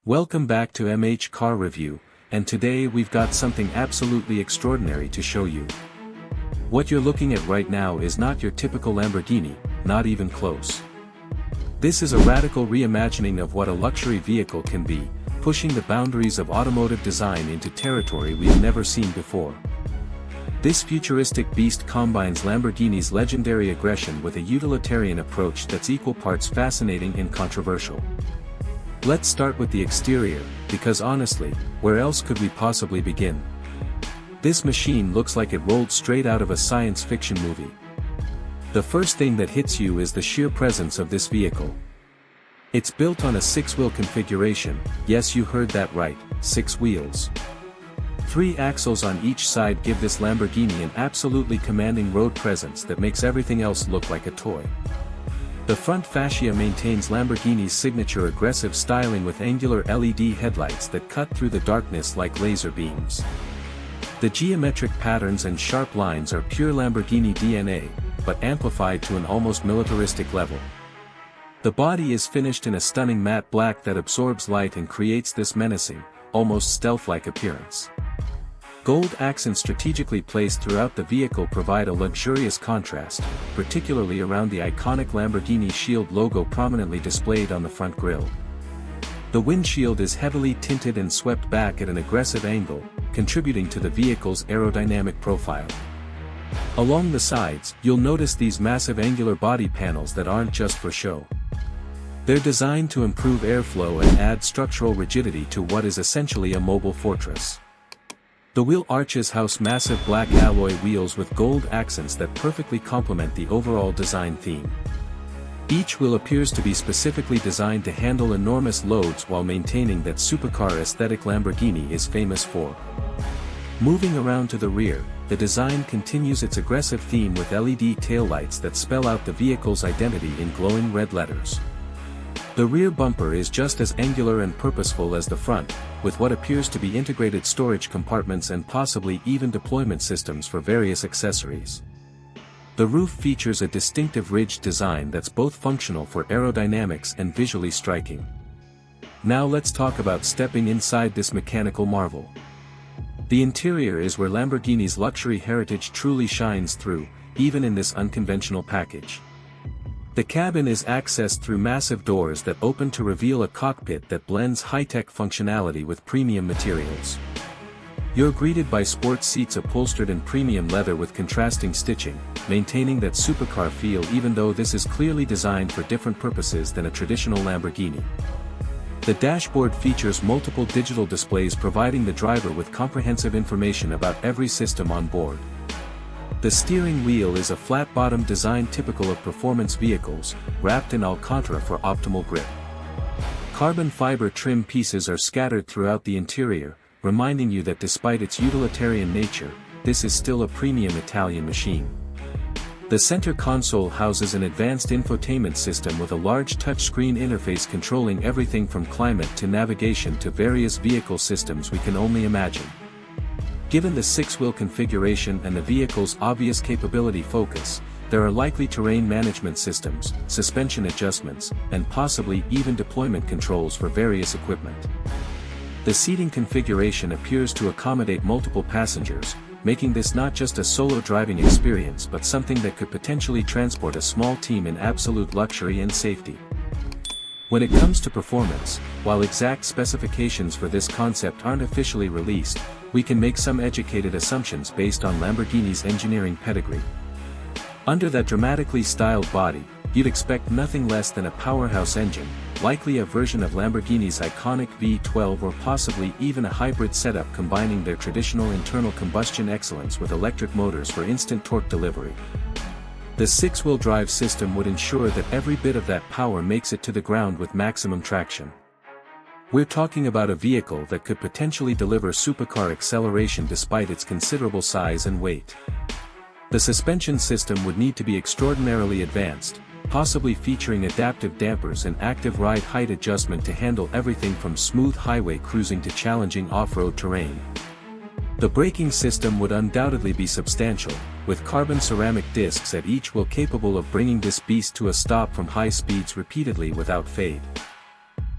Welcome back to MH Car Review, and today we've got something absolutely extraordinary to show you. What you're looking at right now is not your typical Lamborghini, not even close. This is a radical reimagining of what a luxury vehicle can be, pushing the boundaries of automotive design into territory we've never seen before. This futuristic beast combines Lamborghini's legendary aggression with a utilitarian approach that's equal parts fascinating and controversial. Let's start with the exterior, because honestly, where else could we possibly begin? This machine looks like it rolled straight out of a science fiction movie. The first thing that hits you is the sheer presence of this vehicle. It's built on a 6-wheel configuration, yes, you heard that right, 6 wheels. 3 axles on each side give this Lamborghini an absolutely commanding road presence that makes everything else look like a toy. The front fascia maintains Lamborghini's signature aggressive styling with angular LED headlights that cut through the darkness like laser beams. The geometric patterns and sharp lines are pure Lamborghini DNA, but amplified to an almost militaristic level. The body is finished in a stunning matte black that absorbs light and creates this menacing, almost stealth-like appearance. Gold accents strategically placed throughout the vehicle provide a luxurious contrast, particularly around the iconic Lamborghini Shield logo prominently displayed on the front grille. The windshield is heavily tinted and swept back at an aggressive angle, contributing to the vehicle's aerodynamic profile. Along the sides, you'll notice these massive angular body panels that aren't just for show. They're designed to improve airflow and add structural rigidity to what is essentially a mobile fortress. The wheel arches house massive black alloy wheels with gold accents that perfectly complement the overall design theme. Each wheel appears to be specifically designed to handle enormous loads while maintaining that supercar aesthetic Lamborghini is famous for. Moving around to the rear, the design continues its aggressive theme with LED taillights that spell out the vehicle's identity in glowing red letters. The rear bumper is just as angular and purposeful as the front, with what appears to be integrated storage compartments and possibly even deployment systems for various accessories. The roof features a distinctive ridged design that's both functional for aerodynamics and visually striking. Now let's talk about stepping inside this mechanical marvel. The interior is where Lamborghini's luxury heritage truly shines through, even in this unconventional package. The cabin is accessed through massive doors that open to reveal a cockpit that blends high-tech functionality with premium materials. You're greeted by sports seats upholstered in premium leather with contrasting stitching, maintaining that supercar feel even though this is clearly designed for different purposes than a traditional Lamborghini. The dashboard features multiple digital displays providing the driver with comprehensive information about every system on board. The steering wheel is a flat-bottom design typical of performance vehicles, wrapped in Alcantara for optimal grip. Carbon fiber trim pieces are scattered throughout the interior, reminding you that despite its utilitarian nature, this is still a premium Italian machine. The center console houses an advanced infotainment system with a large touchscreen interface controlling everything from climate to navigation to various vehicle systems we can only imagine. Given the 6-wheel configuration and the vehicle's obvious capability focus, there are likely terrain management systems, suspension adjustments, and possibly even deployment controls for various equipment. The seating configuration appears to accommodate multiple passengers, making this not just a solo driving experience but something that could potentially transport a small team in absolute luxury and safety. When it comes to performance, while exact specifications for this concept aren't officially released, we can make some educated assumptions based on Lamborghini's engineering pedigree. Under that dramatically styled body, you'd expect nothing less than a powerhouse engine, likely a version of Lamborghini's iconic V12 or possibly even a hybrid setup combining their traditional internal combustion excellence with electric motors for instant torque delivery. The 6-wheel drive system would ensure that every bit of that power makes it to the ground with maximum traction. We're talking about a vehicle that could potentially deliver supercar acceleration despite its considerable size and weight. The suspension system would need to be extraordinarily advanced, possibly featuring adaptive dampers and active ride height adjustment to handle everything from smooth highway cruising to challenging off-road terrain. The braking system would undoubtedly be substantial, with carbon ceramic discs at each wheel capable of bringing this beast to a stop from high speeds repeatedly without fade.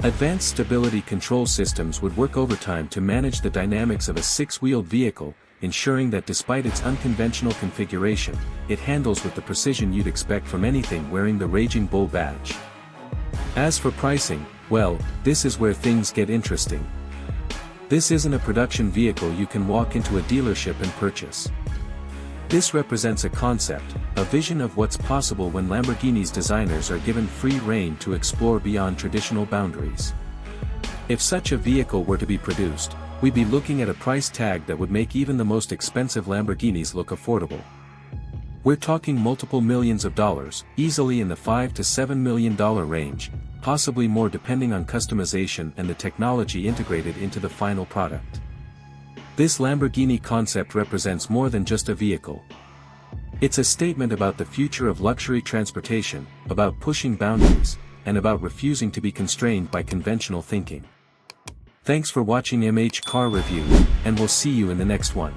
Advanced stability control systems would work overtime to manage the dynamics of a six-wheeled vehicle, ensuring that despite its unconventional configuration, it handles with the precision you'd expect from anything wearing the Raging Bull badge. As for pricing, well, this is where things get interesting. This isn't a production vehicle you can walk into a dealership and purchase. This represents a concept, a vision of what's possible when Lamborghini's designers are given free rein to explore beyond traditional boundaries. If such a vehicle were to be produced, we'd be looking at a price tag that would make even the most expensive Lamborghinis look affordable. We're talking multiple millions of dollars, easily in the $5 to $7 million range, possibly more depending on customization and the technology integrated into the final product. This Lamborghini concept represents more than just a vehicle. It's a statement about the future of luxury transportation, about pushing boundaries, and about refusing to be constrained by conventional thinking. Thanks for watching MH Car Review, and we'll see you in the next one.